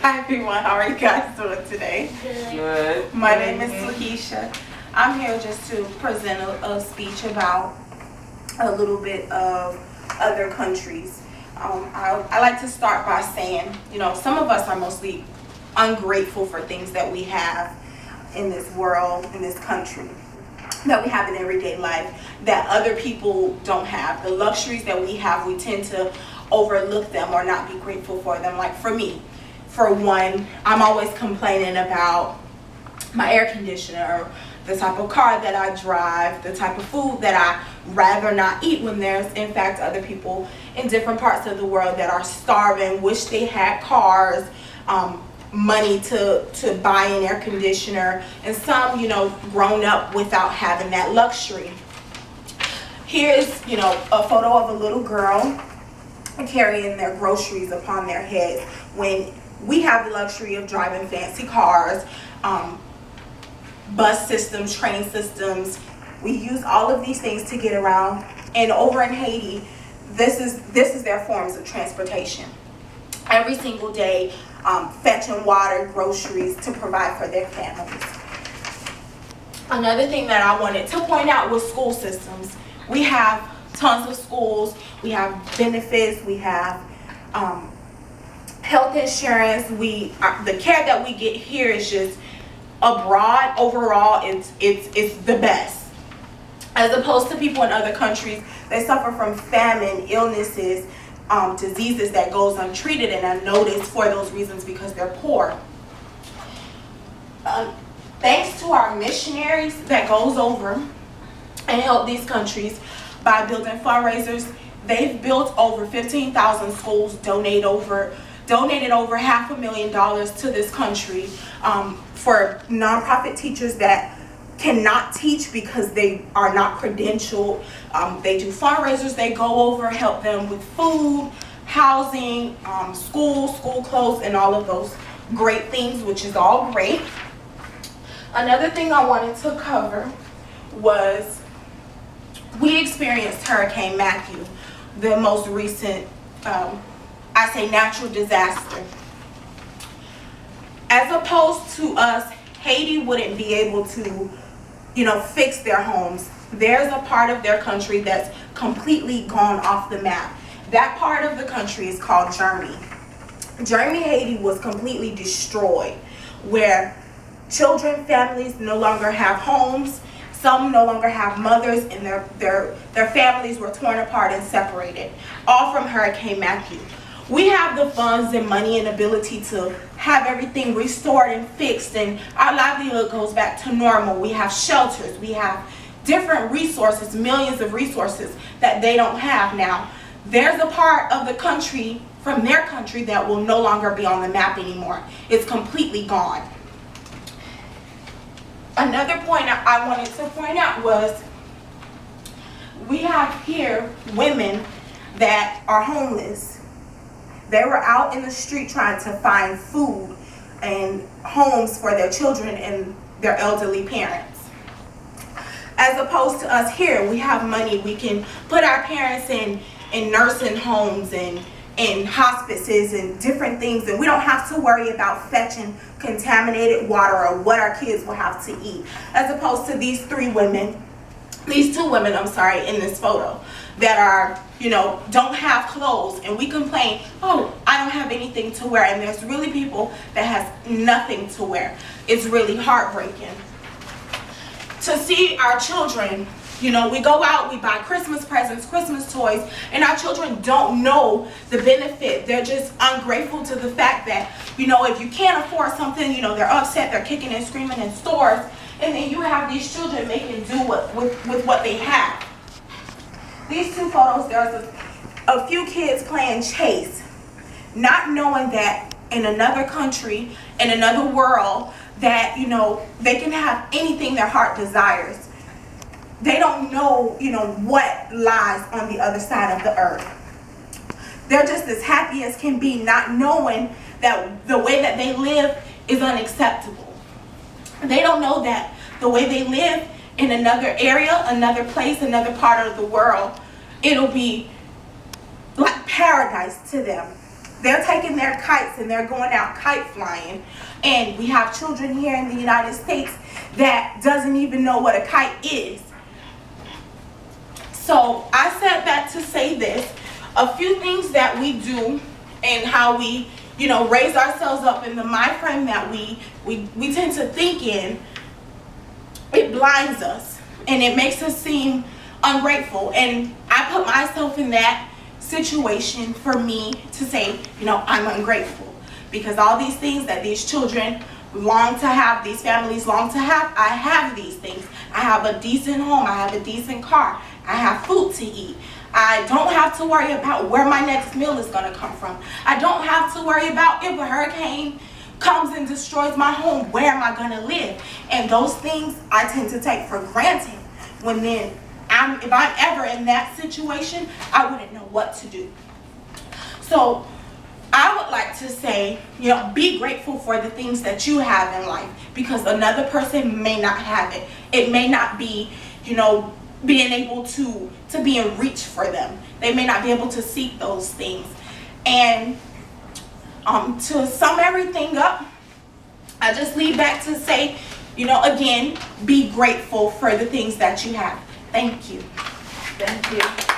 Hi everyone, how are you guys doing today? Good. My name is Laquisha. I'm here just to present a speech about a little bit of other countries. I like to start by saying, some of us are mostly ungrateful for things that we have in this world, in this country, that we have in everyday life, that other people don't have. The luxuries that we have, we tend to overlook them or not be grateful for them. Like for me, for one, I'm always complaining about my air conditioner, the type of car that I drive, the type of food that I rather not eat, when there's in fact other people in different parts of the world that are starving, wish they had cars, money to buy an air conditioner, and some grown up without having that luxury. Here's a photo of a little girl carrying their groceries upon their heads, when we have the luxury of driving fancy cars, bus systems, train systems. We use all of these things to get around, and over in Haiti, this is their forms of transportation. Every single day, fetching water, groceries to provide for their families. Another thing that I wanted to point out was school systems. We have tons of schools, we have benefits, we have health insurance. The care that we get here is just abroad. Overall, it's the best, as opposed to people in other countries. They suffer from famine, illnesses, diseases that goes untreated and unnoticed for those reasons, because they're poor. Thanks to our missionaries that goes over and help these countries by building fundraisers, they've built over 15,000 schools, donated over $500,000 to this country, for nonprofit teachers that cannot teach because they are not credentialed. They do fundraisers, they go over, help them with food, housing, school clothes, and all of those great things, which is all great. Another thing I wanted to cover was, we experienced Hurricane Matthew, the most recent, I say, natural disaster. As opposed to us, Haiti wouldn't be able to, fix their homes. There's a part of their country that's completely gone off the map. That part of the country is called Germany. Germany, Haiti was completely destroyed, where children, families no longer have homes. Some no longer have mothers, and their families were torn apart and separated, all from Hurricane Matthew. We have the funds and money and ability to have everything restored and fixed, and our livelihood goes back to normal. We have shelters, we have different resources, millions of resources that they don't have now. There's a part of the country, from their country, that will no longer be on the map anymore. It's completely gone. Another point I wanted to point out was, we have here women that are homeless. They were out in the street trying to find food and homes for their children and their elderly parents. As opposed to us here, we have money. We can put our parents in nursing homes and in hospices and different things, and we don't have to worry about fetching contaminated water or what our kids will have to eat. As opposed to these two women, I'm sorry, in this photo, that are, don't have clothes, and we complain, oh, I don't have anything to wear, and there's really people that has nothing to wear. It's really heartbreaking to see our children. We go out, we buy Christmas presents, Christmas toys, and our children don't know the benefit. They're just ungrateful to the fact that, if you can't afford something, they're upset, they're kicking and screaming in stores, and then you have these children making do with what they have. These two photos, there's a few kids playing chase, not knowing that in another country, in another world, that, they can have anything their heart desires. They don't know, what lies on the other side of the earth. They're just as happy as can be, not knowing that the way that they live is unacceptable. They don't know that the way they live in another area, another place, another part of the world, it'll be like paradise to them. they're taking their kites and they're going out kite flying. And we have children here in the United States that doesn't even know what a kite is. So I said that to say this. A few things that we do and how we, you know, raise ourselves up in the mind frame that we tend to think in, it blinds us and it makes us seem ungrateful. And I put myself in that situation for me to say, you know, I'm ungrateful because all these things that these children long to have, these families long to have, I have these things. I have a decent home, I have a decent car, I have food to eat. I don't have to worry about where my next meal is going to come from. I don't have to worry about if a hurricane comes and destroys my home, where am I going to live? And those things I tend to take for granted. When then, if I'm ever in that situation, I wouldn't know what to do. So I would like to say, you know, be grateful for the things that you have in life, because another person may not have it. It may not be, you know, being able to be in reach for them. They may not be able to seek those things. And to sum everything up, I just leave back to say, you know, again, be grateful for the things that you have. Thank you. Thank you.